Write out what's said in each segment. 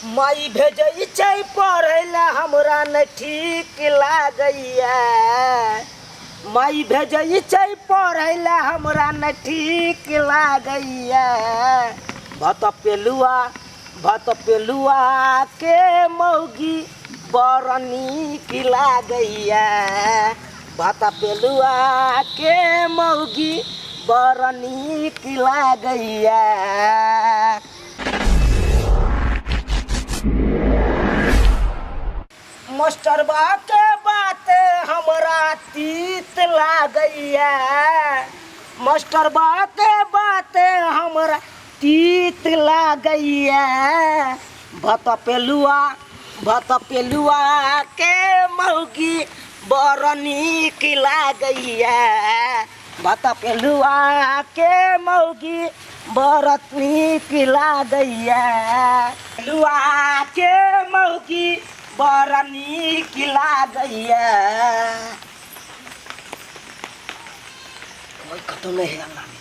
माई भेजई छै पढ़े ला हमरा न ठीक लागैया। माई भेजई छै पढ़े ला हमरा न ठीक लागैया। भत पेलुआ के मौगी बड़ नीक लागैया। भत पेलुआ के मौगी बड़ नीक लागैया। मास्टरबा के बात हमरा तीत लागैया। मास्टरबा के बात हमरा तीत लागैया। भत पेलुआ के मौगी बड़ नीक लागैया। भत पेलुआ के मौगी बड़ नीक लागैया। पेलुआ के मौगी बड़ नीक लागैया। कोई खत्म नहीं है अंगना में।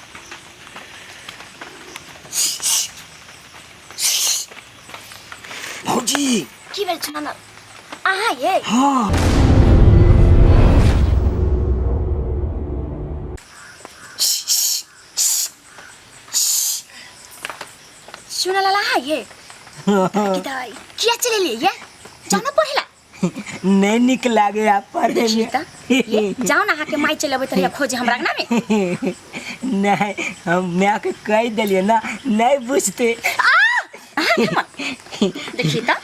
भौजी की भेल छन आहा ये हाँ सुन ला आहा ये किदा किया चले ले ये जाना पड़ेला नहीं निक लागे आप पढ़े देखिए त ये जाओ ना के माई चलेबे तरिया खोजे हमरा अंगना में। नहीं हम मैं के कह दिलिए ना नहीं बुझते। देखिए त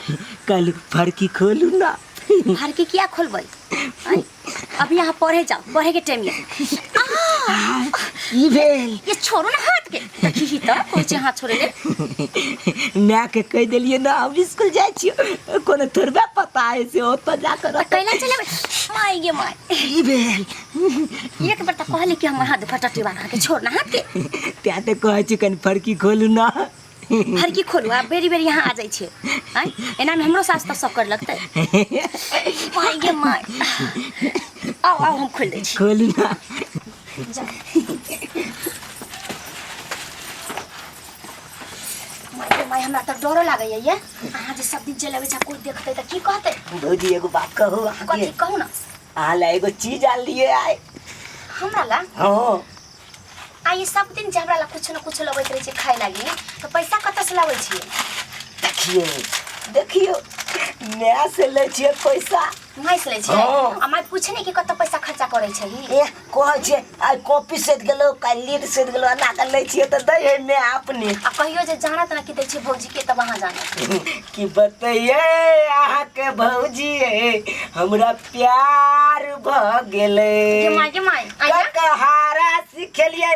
कल फड़की खोलू ना। फड़की क्या खोलबै अब यहाँ पढ़े जाओ पढ़े के टाइम ये ई भेल ये छोड़ो ना हाथ के देखिए त कोचे हाथ छोड़े ले। मैं के कह दिलिए ना हम स्कूल जाय छियो कोनो थोड़बे पता है से ओ तो जा कर कैला चलेबे माई गे माई ई भेल एक बार त कहले कि हम हाथ फटटी वाला के छोड़ ना हाथ के त्या ते कहै छी कन फड़की खोलू ना। फड़की खोलू आ बेरी बेरी यहाँ आ जाय छे हैं एना में हमरो सास त सब कर लगतै माई गे माई आओ आओ हम खोल दै छी खोलू ना। जा माई हमरा त डरो लागैया ये अहाँ जे सब दिन चलेबे छ कोई देखतै त की कहतै। भौजी एगो बात कहू कथी कहू ना आ ला एगो चीज आ लिए आए हमरा ला हां आ ये सब दिन जे हमरा ला कुछ न कुछ लबैत रहे छै खाय लागी तो पैसा कत से लाबै छियै। देखियो नया से ले छियै पैसा नहीं से ले छै आ माई पूछे नहीं कि कत पैसा खर्चा करै छै ए कहै छै आई कॉपी सेट गेलो काल लीड सेट गेलो ना कर ले छियै त दै है ने अपने आ कहियो जे जानत ना कि दै छै भौजी के त वहां जाना कि बताइए आहा के भौजी हमरा प्यार भ गेलै। के माई आया कहारा सिखलिए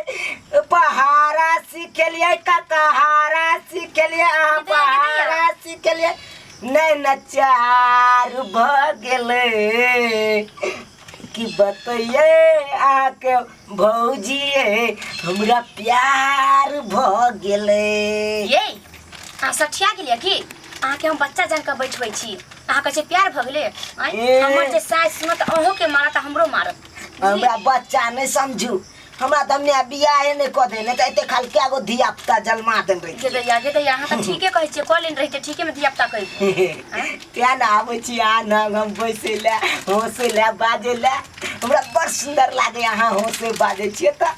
पहारा सिखलिए कहारा सिखलिए पहारा सिखलिए नहीं नचार भ गेले कि बताइए आके भौजी हमरा प्यार भ गेले। ये आ सठिया गेलिए कि आहा के हम बच्चा जान के बैठबै छी आहा के प्यार भ गेले हमर जे सास सुनत अहो के मारत हमरो मारत हमरा बच्चा नहीं समझू हमरा त हमने बियाह नहीं क दे नहीं त एते खाली क्या गो धिया पुता जन्मा देन रही के दैया अहाँ त ठीके कहै छियै कॉलिन रहिते ठीके में धिया पुता कहै त्या ना आबै छी आ ना हम बैसे ले होसे ले बाजे ले हमरा बड़ सुंदर लागे अहाँ होसे बाजे छियै त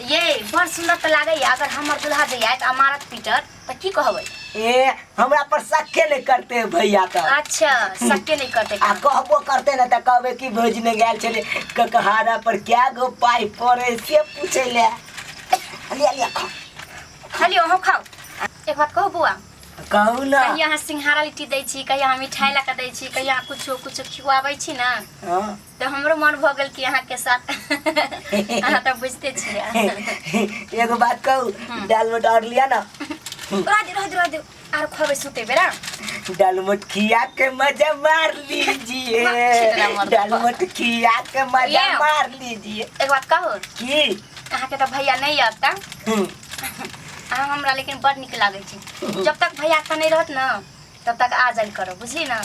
ये बड़ सुंदर त लागे अगर हमर दुल्हा जे आयत अमारत पीटर त की कहबै ए हमरा पर शक्के नहीं करते भैया त अच्छा शक्के नहीं करते आ कहबो करते ना त कहबे कि भौज ने गेल छले ककहारा पर क्या गो पाई पड़े से पूछे ले लिया खाली ओहो खाओ एक बात कहू बुआ कहू ना कहिया अहाँ सिंघारा लिट्टी दै छी कहिया हम मिठाई ला के दै छी कहिया कुछ खिवाबै छी ना हां तो हमरो मन भ गेल कि अहाँ के साथ अहाँ त बुझते छियै। एगो बात कहू दाल में डाल लिया ना रह दे आर खबे सुते बेरा डालमोट खिया के मजा मार लीजिए डालमोट खिया के मजा मार लीजिए। एक बात कहो की अहाँ के त भैया नहीं आता अहाँ हमरा लेकिन बड़ निक लागे छी जब तक भैया का नहीं रहत ना तब तक आ जाइल करो बुझली ना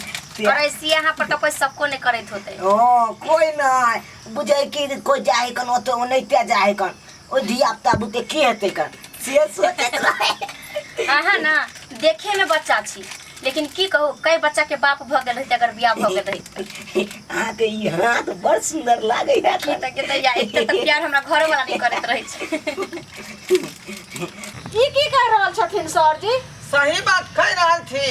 और ऐसी यहाँ पर तो कोई सबको नहीं करत होते ओ कोई ना बुझे कि कोई जाए कन ओ तो नहीं ते जाए कन ओ धिया पुता बुते की हेते कन से सोचे आहा ना देखे में बच्चा छी लेकिन की कहू कई बच्चा के बाप भ गेल रही अगर बियाह भ गेल रही अहाँके ई हाथ बड़ सुंदर लागे है के त या एते त प्यार हमरा घर वाला नहीं करत रही छै की कह रहल छथिन सर जी? सही बात कह रहल थी।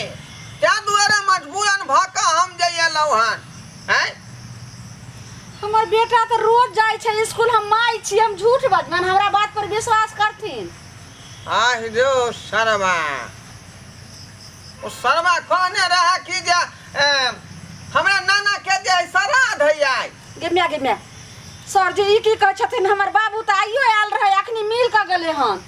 क्या दुआरे मजबूरन भाका हम जइए लौहन हैं? हमर बेटा तो रोज जाय छै स्कूल, हम माई छी, हम झूठ बजबन, हमरा बात पर विश्वास करथिन। आह जो शर्मा, ओ शर्मा कहने रहा कि जे हमरा नाना के जे श्राद्ध है। गिम्या सर जी ई की कह छथिन? हमर बाबू त आइयो आयल रहे, अखनी मिल क गेले हन।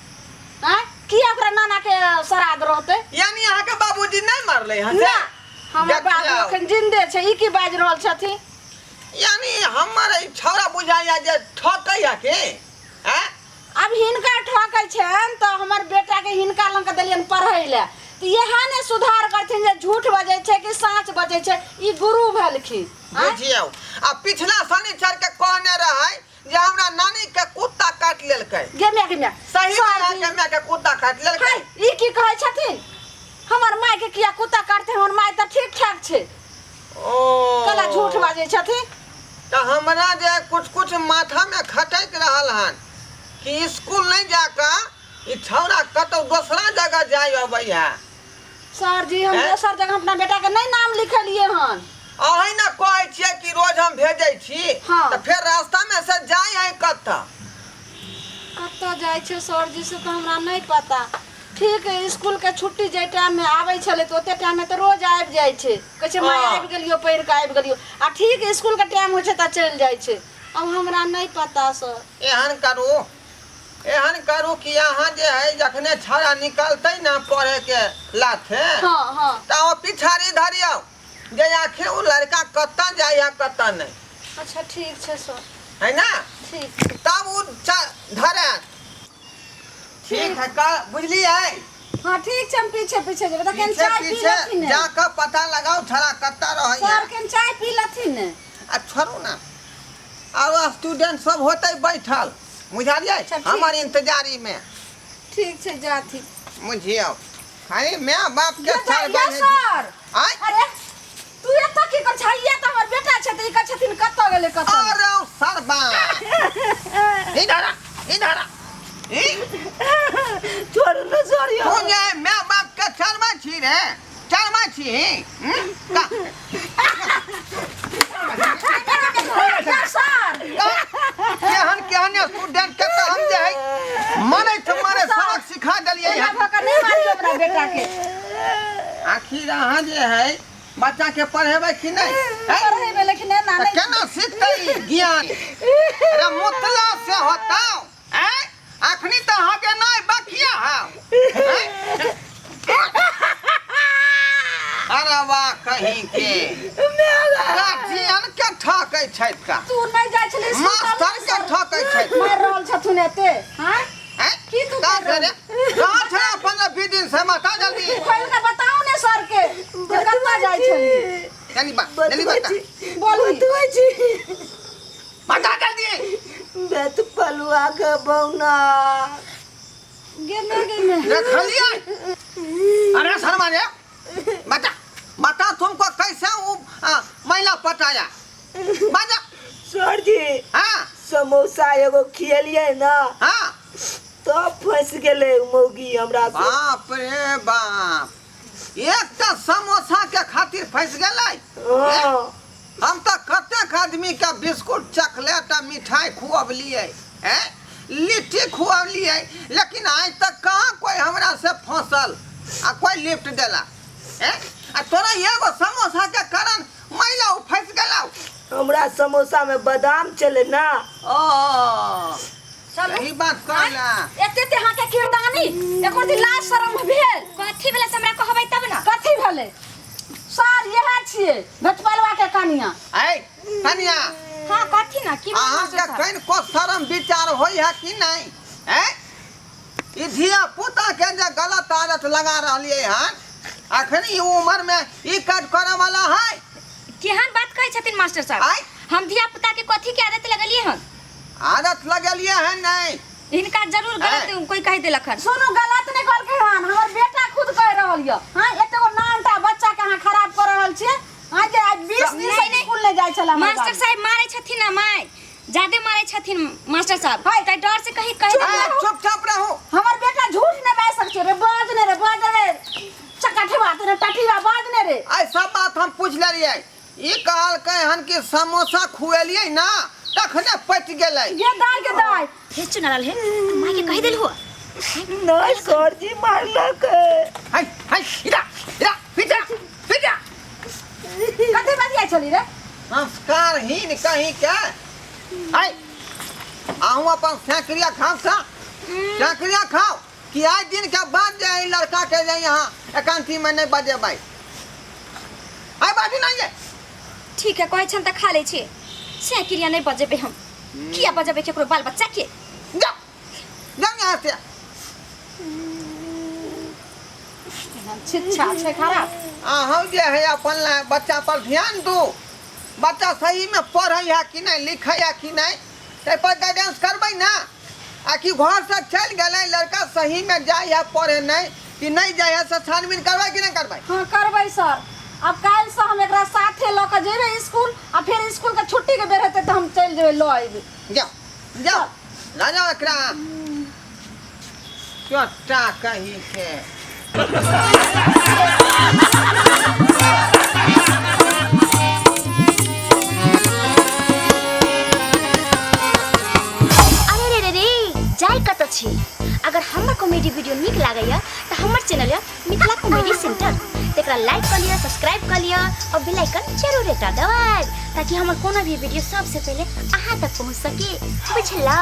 हैं की ओकरा नाना के श्राद्ध रहते? यानी यहाँ के बाबूजी नहीं मरले हन? ना, हमर बाबू अखन जिंदे छै। ई की बाज रहल छथिन? यानी हमर ई छौरा बुझाया जे ठकै है के हैं? अब हिनका ठकै छन त हमर बेटा के हिनका लंग देलियन पढ़ै ले, त यहाँ ने सुधार करथिन जे झूठ बजै छै कि सच बजै छै। ई गुरु भेलखिन। बुझियौ आ पिछला शनिचर के कहने रहे जे हमरा नानी के कुत्ता काट लेलकै। गिम्या सही में के कुत्ता काट लेलकै। ई की कहै छथिन? हमर माय के किया कुत्ता काटते? हमर माय त ठीक ठाक छै। ओ कला झूठ बाजै छथिन। तो हमरा जे कुछ माथा में खटक रहल हन कि स्कूल नहीं जाकर ई छौरा कतौ दूसरा जगह जाय अबैया। सर जी हम दोसर जगह अपना बेटा के नहीं नाम लिखलिए हन। अही न कहै छियै कि रोज हम भेजै छी। हाँ। तो फिर रास्ता में से जाय है कत्ता जाय छै सर जी से तो हमरा नहीं पता। ठीक है, स्कूल के छुट्टी जे टाइम में आबै छले तो ओते टाइम में तो रोज आबि जाय छै। कहै छै माय आबि गेलियो, पढ़ के आबि गेलियो। आ ठीक स्कूल के टाइम होय छै त चल जाय छै। अब हमरा नहीं पता सर। एहन करू कि यहाँ जे है जखने छौरा निकलतै ना पढ़े के लाथे हाँ तो पिछाड़ी धरियो जे आखिर उ लड़का कत्ता जाय है कत्ता नहीं। अच्छा ठीक छै सर। है ना? ठीक तब उ धरे। ठीक है का बुझलिए? हाँ ठीक छै, हम पीछे जेबै। त केन चाय पी लथिन ने? जाकर पता लगाओ छौरा कत्ता रहै है। सर केन चाय पी लथिन ने? आ छोड़ू ना, और स्टूडेंट सब होते बैठल बुझलिए हमार इंतजारी में। ठीक छै जाथी। बुझियो खाली माँ बाप के सर। अरे तू एत की कर छलिए? त हमर बेटा छै त ई कह छथिन कत्ता गेले कत्ता। अरे सरबा इधर छोड़ न सरियो। मुझे माँ बाप के शर्मा छी रे, शर्मा छी। केहन स्टूडेंट के तो हम जे है माने तुम्हारे सबक सिखा दलिए है। नहीं मारियो अपना बेटा के। आखिर अहाँ जे है बच्चा के पढ़ेबै कि नहीं? पढ़ेबै लेकिन ना नहीं केना सीखतै ज्ञान? अरे मुतला से होता हैं? अखनी तो हगे नहीं बकिया है। अरे वाह कहीं के गार्जियन के ठकै छै का? तू नहीं जाय छली स्कूल? मास्टर के ठकै छै। मार रहल छथुन एते। हां की तू का करे? कहां छै 15-20 दिन से मता जल्दी खोल के बताओ ने सर के जे कत्ता जाय छली। जल्दी बता बोल तू छी बता जल्दी। बेत पलुआ के बौना गेने देखलिए? अरे शर्मा रे बता तुमको कैसे वो महिला पटाया? बता सर जी। हाँ समोसा एगो खियलिए ना हाँ तो फंस गेले मौगी हमरा से। बाप रे बाप, एक तो समोसा के खातिर फंस गेलै। हम तो कतेक आदमी के बिस्कुट चॉकलेट मिठाई खुअबलिए हैं, लिट्टी खुअबलिए, लेकिन आज तक कहाँ कोई हमरा से फंसल आ कोई लिफ्ट देला हैं? आ तोरा एगो समोसा के कारण महिला फंस गेला। हमरा समोसा में बादाम चले ना। सही बात कहला। एते ते हां के किरदानी एको दिन लाज शरम भेल। कथी भेले से हमरा कहबै तब ना। कथी भेले? सर यह छिए भटपलवा के कनिया। ऐ कनिया हां कथी ना की अहाँ के कहीं को शर्म विचार होई है कि नहीं? हैं? ई धिया पुता के जे गलत आदत लगा रहलिए हन, अखनी ई उम्र में ई काज करे वाला है? केहन बात कहै छथिन मास्टर साहब? हम धिया पुता के कथी के आदत लगलिए हन? आदत लगलिए है नहीं? इनका जरूर गलत कोई कह देलक हन। सुनो गलत नहीं कहल के हन, हमर बेटा खुद कह रहल य। हां एते गो नानटा जाय छला मास्टर साहब मारे छथिन ना माय ज्यादा मारे छथिन मास्टर साहब हाय। त डर से कहीं कह दे चुपचाप रहो। हमर बेटा झूठ न बाज सक रे बाज ने चक्का ठेवा तेरे टटीवा बाज ने रे ऐसा बात हम पूछ ले रहिए। ई कहल कहन कि समोसा खुएलिए ना तखने पट गेलै। ये दाय हे चुनाल हे माय के कह देल हो नहीं सर जी मारलक। हाय हाय इरा इरा पिटा पिटा। कते बजिया छली रे संस्कारहीन कहीं के। हाय आहू अपन सेकरिया खाओ सा सेकरिया खाओ कि आज दिन के बाद जाए लड़का के जाए यहाँ एकांती में नहीं बजे भाई। हाय बाजी नहीं है। ठीक है कहै छन त खा लै छी से क्रिया नहीं बजेबे हम किया बजेबे केकरो बाल बच्चा के जाओ जाओ यहाँ से। छिच्छा छे खराब अहूँ जे है अपन बच्चा पर ध्यान दो। बच्चा सही में पढ़े है कि नहीं लिखे है कि नहीं ते पर गाइडेंस करबै ना। आ कि घर से चल गए लड़का सही में जाए है पढ़े नहीं कि नहीं जाए है से छानबीन करबै कि नहीं करबै। हां करबै सर। अब काल से हम एकरा साथे ल के जेबे स्कूल आ फिर स्कूल के छुट्टी के बेर हेते त हम चल जेबे ल आइबे। जाओ जाओ ला जाओ एकरा छोटा कहीं के। अरे रे रे जाय कत छी अगर हमर कॉमेडी वीडियो नीक लागैया त हमर चैनल या मिथिला कॉमेडी सेंटर तेकरा लाइक कर लिया सब्सक्राइब कर लिया और बेल आइकन जरूर एकटा दबाएब ताकि हमर कोनो भी वीडियो सबसे पहले अहाँ तक पहुंच सके बुझला।